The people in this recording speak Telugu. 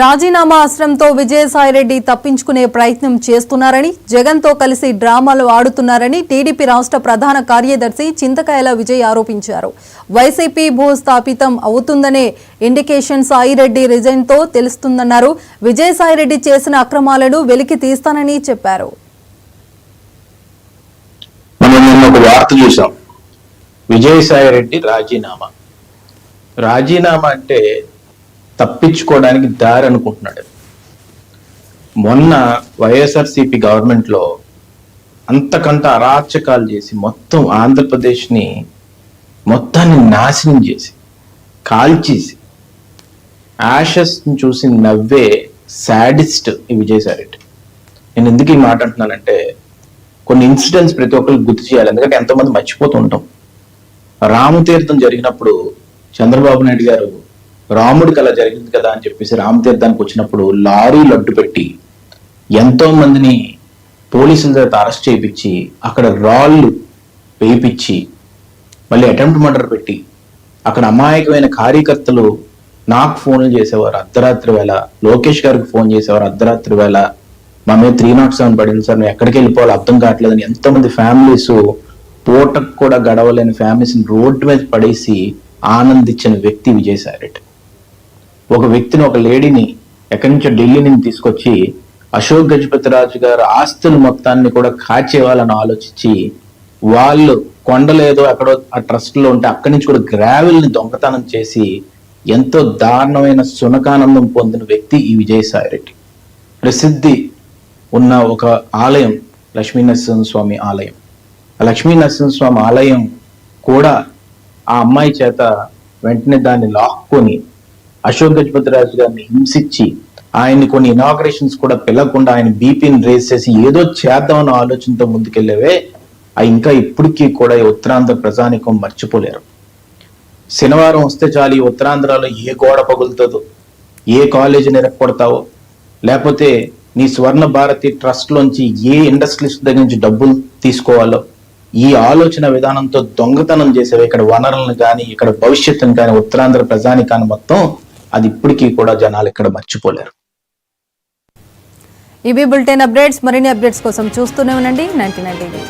రాజీనామా అస్త్రంతో విజయసాయిరెడ్డి తప్పించుకునే ప్రయత్నం చేస్తున్నారని, జగన్తో కలిసి డ్రామాలు ఆడుతున్నారని టీడీపీ రాష్ట్ర ప్రధాన కార్యదర్శి చింతకాయల విజయ్ ఆరోపించారు. వైసీపీ భూస్థాపితం అవుతుందనే ఇండికేషన్ సాయిరెడ్డి రిజైన్తో తెలుస్తుందన్నారు. విజయసాయిరెడ్డి చేసిన అక్రమాలను వెలికి తీస్తానని చెప్పారు. విజయసాయిరెడ్డి రాజీనామా అంటే తప్పించుకోవడానికి దారి అనుకుంటున్నాడు. మొన్న వైఎస్ఆర్సీపీ గవర్నమెంట్ లో అంతకంత అరాచకాలు చేసి మొత్తం ఆంధ్రప్రదేశ్ని మొత్తాన్ని నాశనం చేసి కాల్చేసి యాషెస్ చూసి నవ్వే సాడిస్ట్ ఈ విజయసాయిరెడ్డి. నేను ఎందుకు ఈ మాట అంటున్నానంటే, కొన్ని ఇన్సిడెంట్స్ ప్రతి ఒక్కరికి గుర్తు చేయాలి. ఎందుకంటే ఎంతోమంది మర్చిపోతూ ఉంటాం. రామతీర్థం జరిగినప్పుడు చంద్రబాబు నాయుడు గారు రాముడికి అలా జరిగింది కదా అని చెప్పేసి రామతీర్థానికి వచ్చినప్పుడు లారీలు అడ్డు పెట్టి ఎంతో మందిని పోలీసుల చేత అరెస్ట్ చేయించి అక్కడ రాళ్ళు వేయించి మళ్ళీ అటెంప్ట్ మర్డర్ పెట్టి అక్కడ అమాయకమైన కార్యకర్తలు నాకు ఫోన్లు చేసేవారు అర్ధరాత్రి వేళ, లోకేష్ గారికి ఫోన్ చేసేవారు అర్ధరాత్రి వేళ, మా మీద 307 పడింది సార్, మేము ఎక్కడికి వెళ్ళిపోవాలి అర్థం కావట్లేదని ఎంతోమంది ఫ్యామిలీస్, పూటకు కూడా గడవలేని ఫ్యామిలీస్ని రోడ్డు మీద పడేసి ఆనందించిన వ్యక్తి విజయసాయిరెడ్డి. ఒక వ్యక్తిని, ఒక లేడీని ఎక్కడి నుంచో ఢిల్లీ నుంచి తీసుకొచ్చి అశోక్ గజపతిరాజు గారు ఆస్తుల మొత్తాన్ని కూడా కాచేవాలని ఆలోచించి వాళ్ళు కొండలేదో ఎక్కడో ఆ ట్రస్ట్ లో ఉంటే అక్కడి నుంచి కూడా గ్రావెల్ని దొంగతనం చేసి ఎంతో దారుణమైన సునకానందం పొందిన వ్యక్తి ఈ విజయసాయిరెడ్డి. ప్రసిద్ధి ఉన్న ఒక ఆలయం లక్ష్మీనరసింహస్వామి ఆలయం. ఆ లక్ష్మీనరసింహస్వామి ఆలయం కూడా ఆ అమ్మాయి చేత వెంటనే దాన్ని లాక్కొని అశోక్ గజపతిరాజు గారిని హింసించి ఆయన్ని కొన్ని ఇనాగ్రేషన్స్ కూడా పిలవకుండా ఆయన బీపీని రేస్ చేసి ఏదో చేద్దామన్న ఆలోచనతో ముందుకెళ్ళేవే ఇంకా ఇప్పటికీ కూడా ఈ ఉత్తరాంధ్ర ప్రజానికం మర్చిపోలేరు. శనివారం వస్తే చాలు ఈ ఉత్తరాంధ్రలో ఏ గోడ పగులుతుందో, ఏ కాలేజీని ఎరక్కొడతావో, లేకపోతే నీ స్వర్ణ భారతి ట్రస్ట్ లోంచి ఏ ఇండస్ట్రియలిస్ట్ దగ్గర నుంచి డబ్బులు తీసుకోవాలో, ఈ ఆలోచన విధానంతో దొంగతనం చేసేవి ఇక్కడ వనరులను కానీ ఇక్కడ భవిష్యత్తును కానీ ఉత్తరాంధ్ర ప్రజానికాన్ని మొత్తం అది ఇప్పటికీ కూడా జనాలు ఇక్కడ మర్చిపోలేరు. ఇవి బులెటిన్ అప్డేట్స్. మరిన్ని అప్డేట్స్ కోసం చూస్తూనే ఉండండి 99 టీవీ.